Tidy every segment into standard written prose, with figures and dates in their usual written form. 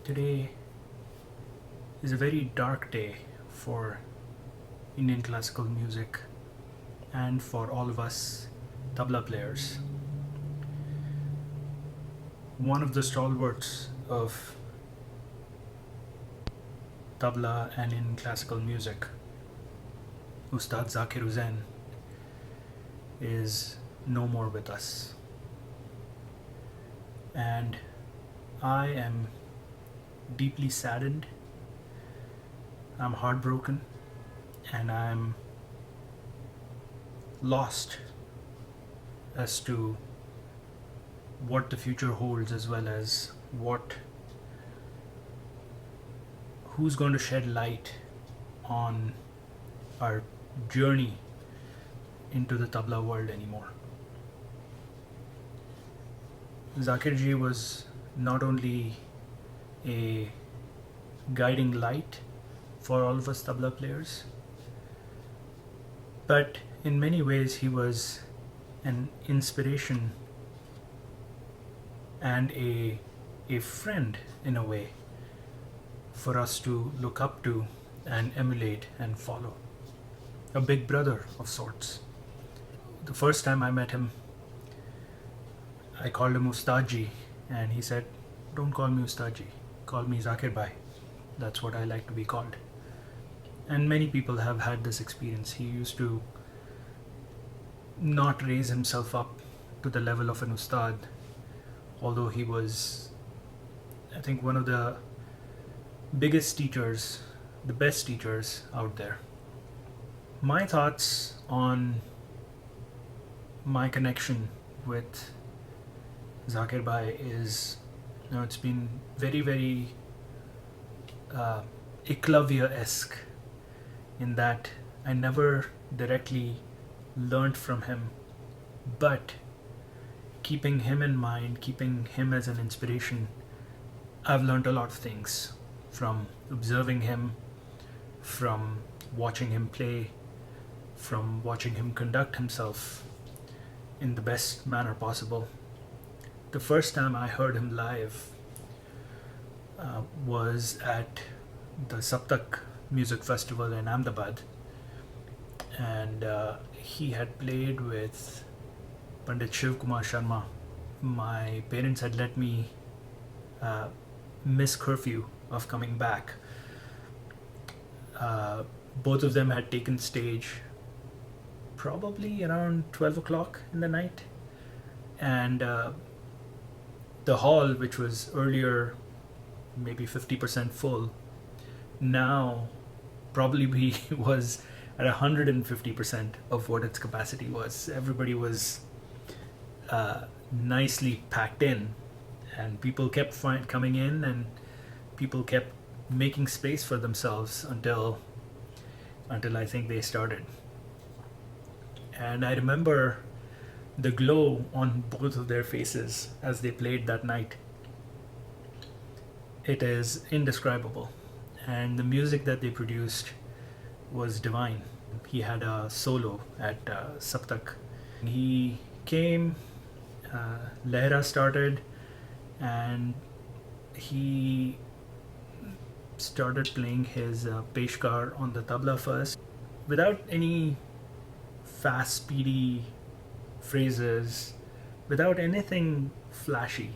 Today is a very dark day for Indian classical music and for all of us tabla players. One of the stalwarts of tabla and in classical music, Ustad Zakir Hussain, is no more with us. And I am deeply saddened, I'm heartbroken, and I'm lost as to what the future holds, as well as who's going to shed light on our journey into the tabla world anymore. Zakir-ji was not only a guiding light for all of us tabla players, but in many ways he was an inspiration and a friend in a way for us to look up to and emulate and follow. A big brother of sorts. The first time I met him, I called him Ustad-ji, and he said, "Don't call me Ustad-ji, call me Zakir-bhai. That's what I like to be called." And many people have had this experience. He used to not raise himself up to the level of an Ustad, although he was, I think, one of the biggest teachers, the best teachers out there. My thoughts on my connection with Zakir-bhai is, it's been very, very Eklavya-esque, in that I never directly learned from him, but keeping him in mind, keeping him as an inspiration, I've learned a lot of things from observing him, from watching him play, from watching him conduct himself in the best manner possible. The first time I heard him live was at the Saptak Music Festival in Ahmedabad, and he had played with Pandit Shiv Kumar Sharma. My parents had let me miss curfew of coming back. Both of them had taken stage probably around 12 o'clock in the night, and the hall, which was earlier maybe 50% full, now probably was at 150% of what its capacity was. Everybody was nicely packed in, and people kept coming in, and people kept making space for themselves until I think they started. And I remember the glow on both of their faces as they played that night. It is indescribable, and the music that they produced was divine. He had a solo at Saptak. He came, Lehra started, and he started playing his peshkar on the tabla first, without any fast, speedy phrases, without anything flashy.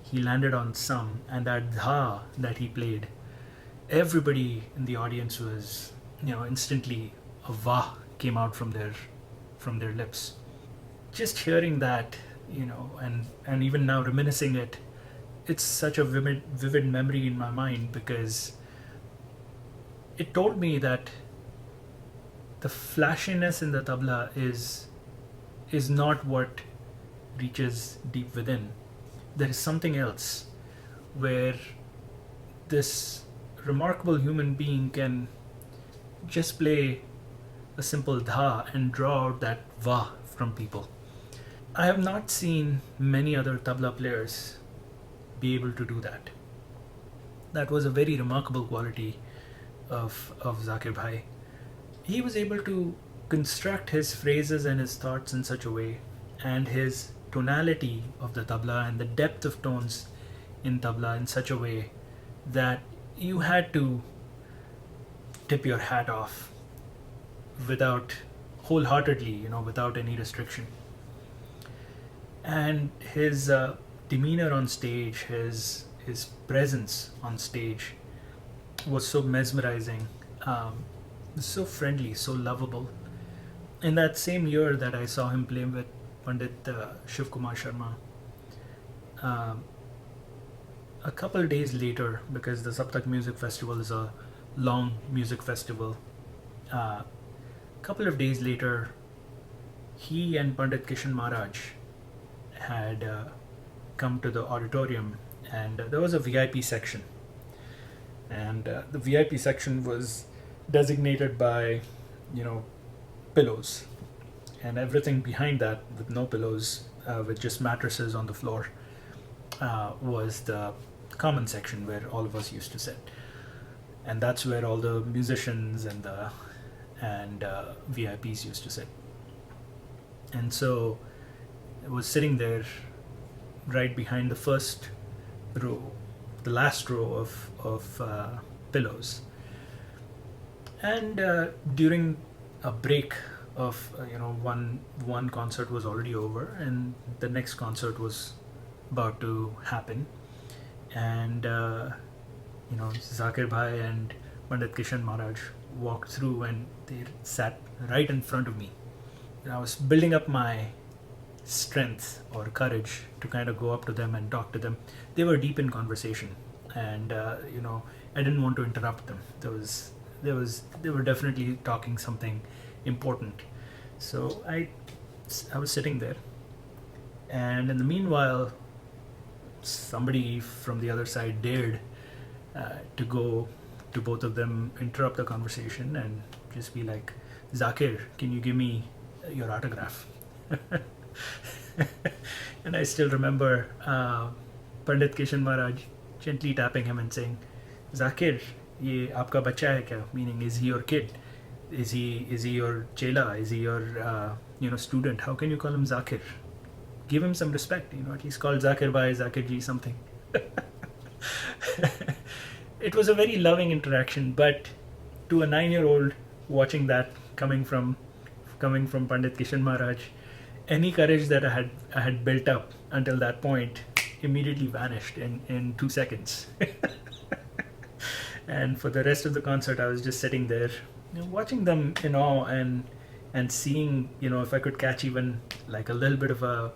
He landed on some, and that Dhaa that he played, everybody in the audience was, instantly a Vah came out from their lips. Just hearing that, and even now reminiscing it, it's such a vivid memory in my mind, because it told me that the flashiness in the tabla is not what reaches deep within. There is something else, where this remarkable human being can just play a simple dha and draw out that va from people. I have not seen many other tabla players be able to do that. That was a very remarkable quality of Zakir-bhai. He was able to construct his phrases and his thoughts in such a way, and his tonality of the tabla and the depth of tones in tabla in such a way that you had to tip your hat off without wholeheartedly, without any restriction. And his demeanor on stage, his presence on stage was so mesmerizing, so friendly, so lovable. In that same year that I saw him play with Pandit Shiv Kumar Sharma, a couple days later, because the Saptak Music Festival is a long music festival, a couple of days later, he and Pandit Kishan Maharaj had come to the auditorium, and there was a VIP section. And the VIP section was designated by, pillows, and everything behind that with no pillows, with just mattresses on the floor, was the common section where all of us used to sit. And that's where all the musicians and VIPs used to sit. And so I was sitting there right behind the first row, the last row of pillows. And during a break of one concert was already over, and the next concert was about to happen, and Zakir-bhai and Pandit Kishan Maharaj walked through, and they sat right in front of me. And I was building up my strength or courage to kind of go up to them and talk to them. They were deep in conversation, and I didn't want to interrupt them. They were definitely talking something important. So I was sitting there, and in the meanwhile, somebody from the other side dared to go to both of them, interrupt the conversation, and just be like, "Zakir, can you give me your autograph?" And I still remember Pandit Kishan Maharaj gently tapping him and saying, "Zakir, ye aapka bacha hai kya?" Meaning, is he your kid? Is he your chela? Is he your student? How can you call him Zakir? Give him some respect. At least call Zakir-bhai, Zakir-ji, something. It was a very loving interaction, but to a 9-year-old watching that coming from Pandit Kishan Maharaj, any courage that I had built up until that point immediately vanished in 2 seconds. And for the rest of the concert, I was just sitting there, watching them in awe, and seeing, if I could catch even like a little bit of a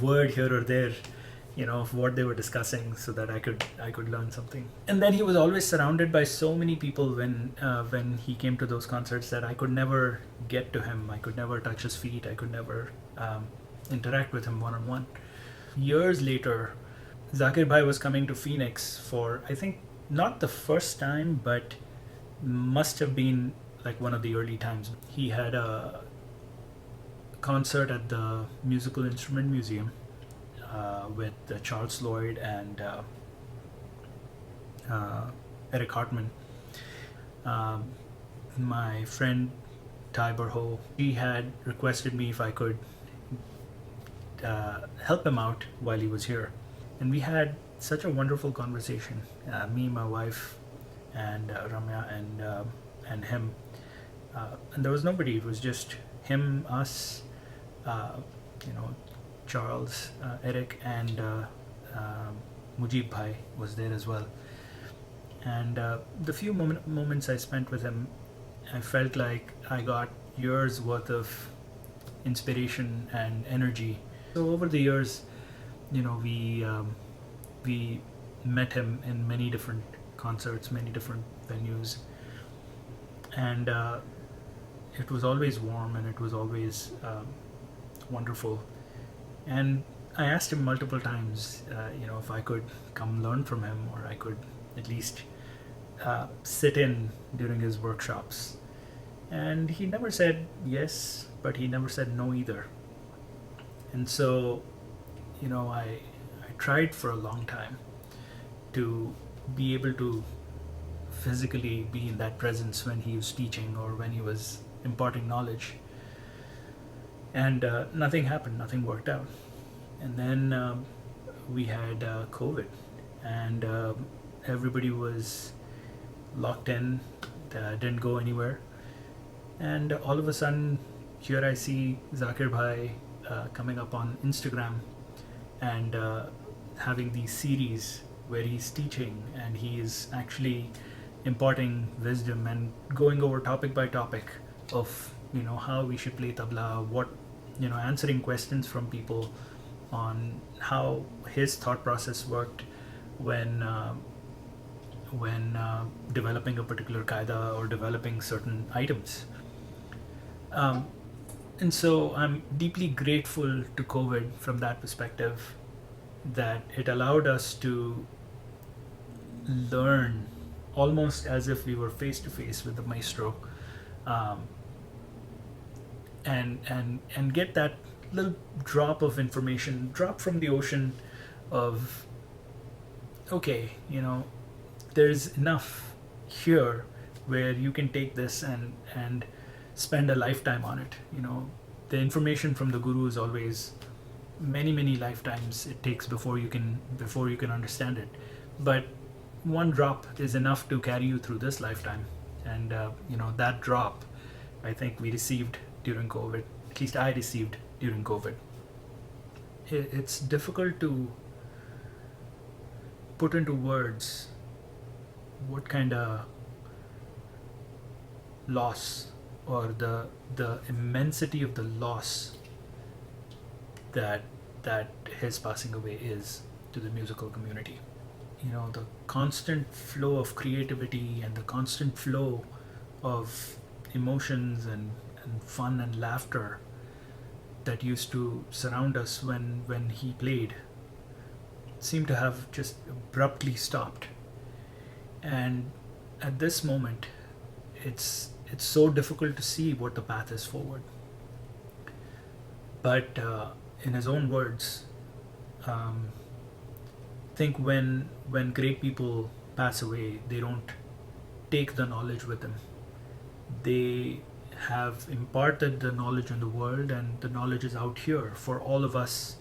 word here or there, of what they were discussing, so that I could learn something. And then he was always surrounded by so many people when he came to those concerts, that I could never get to him. I could never touch his feet. I could never interact with him one-on-one. Years later, Zakir-bhai was coming to Phoenix for, I think, not the first time, but must have been like one of the early times. He had a concert at the Musical Instrument Museum with Charles Lloyd and Eric Hartman. My friend Ty Burho, he had requested me if I could help him out while he was here. And we had such a wonderful conversation, me, my wife, and Ramya, and him. And there was nobody. It was just him, us, Charles, Eric, and Mujib Bhai was there as well. And the few moments I spent with him, I felt like I got years worth of inspiration and energy. So over the years, we met him in many different concerts, many different venues, and it was always warm, and it was always wonderful. And I asked him multiple times, if I could come learn from him, or I could at least sit in during his workshops. And he never said yes, but he never said no either. And so, I tried for a long time to be able to physically be in that presence when he was teaching or when he was imparting knowledge. And nothing happened, nothing worked out. And then we had COVID, and everybody was locked in, didn't go anywhere. And all of a sudden, here I see Zakir-bhai coming up on Instagram and having these series where he's teaching and he is actually imparting wisdom and going over topic by topic of how we should play tabla, what answering questions from people on how his thought process worked when developing a particular Kayda or developing certain items. And so I'm deeply grateful to COVID from that perspective, that it allowed us to learn almost as if we were face to face with the maestro, um, and get that little drop of information, drop from the ocean of, okay, there's enough here where you can take this and spend a lifetime on it. The information from the guru is always many lifetimes it takes before you can understand it, but one drop is enough to carry you through this lifetime. And that drop, I think we received during COVID. At least I received during COVID. It's difficult to put into words what kind of loss, or the immensity of the loss that his passing away is to the musical community. The constant flow of creativity and the constant flow of emotions and fun and laughter that used to surround us when he played seemed to have just abruptly stopped. And at this moment, it's so difficult to see what the path is forward. But in his own words, I think when great people pass away, they don't take the knowledge with them. They have imparted the knowledge in the world, and the knowledge is out here for all of us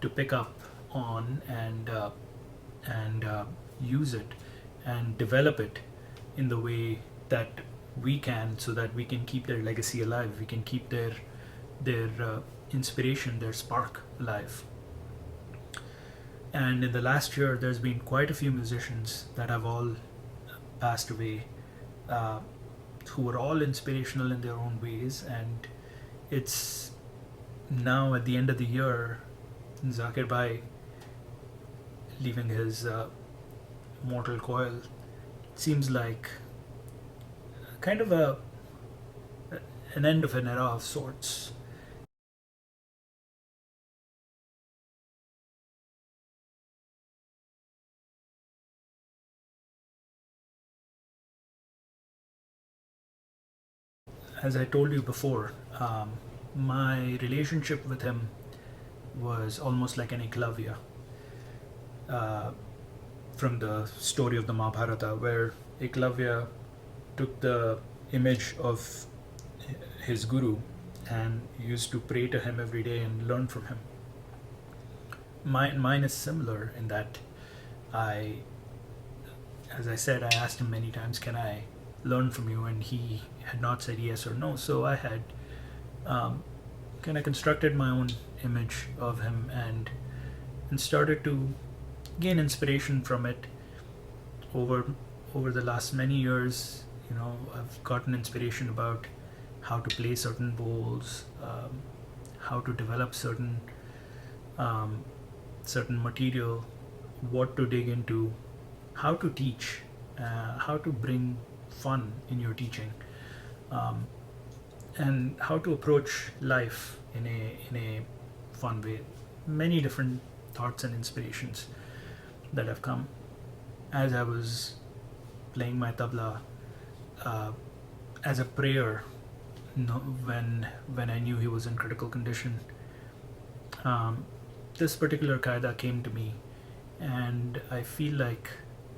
to pick up on and use it and develop it in the way that we can, so that we can keep their legacy alive. We can keep their inspiration, their spark alive. And in the last year, there's been quite a few musicians that have all passed away, who were all inspirational in their own ways. And it's now at the end of the year, Zakir-bhai leaving his mortal coil seems like kind of an end of an era of sorts. As I told you before, my relationship with him was almost like an eklavya, from the story of the Mahabharata, where Eklavya took the image of his guru and used to pray to him every day and learn from him. Mine is similar in that as I said, I asked him many times, can I learn from you? And he had not said yes or no. So I had kind of constructed my own image of him and started to gain inspiration from it over the last many years. I've gotten inspiration about how to play certain bowls, how to develop certain material, what to dig into, how to teach, how to bring fun in your teaching, and how to approach life in a fun way. Many different thoughts and inspirations that have come as I was playing my tabla, as a prayer. When I knew he was in critical condition, this particular Kayda came to me, and I feel like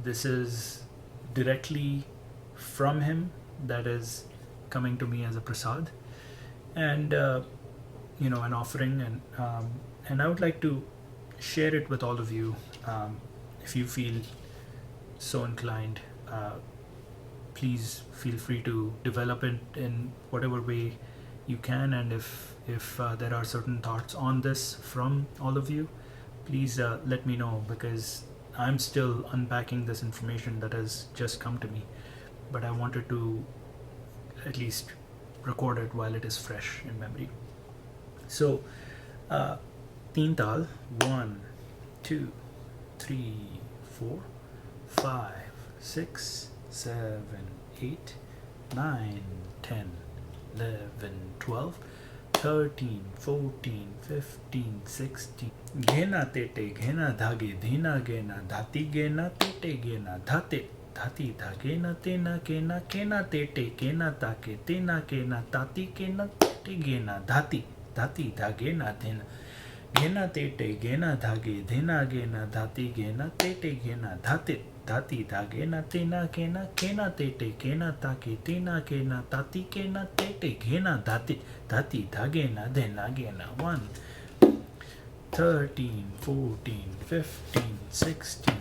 this is directly from him, that is coming to me as a prasad, and an offering, and I would like to share it with all of you, if you feel so inclined, please feel free to develop it in whatever way you can. And if there are certain thoughts on this from all of you, please let me know, because I'm still unpacking this information that has just come to me, but I wanted to at least record it while it is fresh in memory. So, teen tal, 1, 2, 3, 4, 5, 6, 7, 8, 9, 10, 11, 12, 13, 14, 15, 16. Ghena tete, ghena dhage, dhina gena, dhati gena, tete gena, dhate, dhati dhagena, tena gena, kena tete, kena take, tena gena, tati kena, tete gena, dhati, dhati dhagena, dhena. Gena tete, gena dhage, dhina gena, dhati gena, tete gena, dhate, dhati dhagena, tena gena, kena tete, kena take, tena gena, tati gena, tete gena, dhati, dhati dhagena, dhena gena. 1, 13, 14, 15, 16.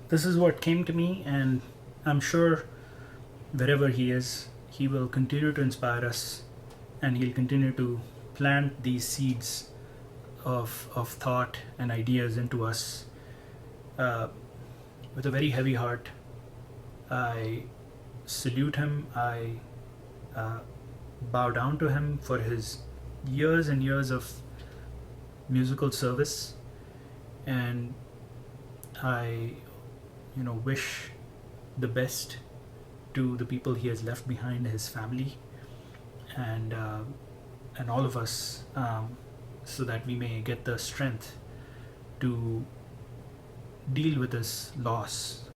This is what came to me, and I'm sure wherever he is, he will continue to inspire us, and he'll continue to plant these seeds of thought and ideas into us. With a very heavy heart, I salute him. I bow down to him for his years and years of musical service, and I wish the best to the people he has left behind, his family, and all of us, so that we may get the strength to deal with this loss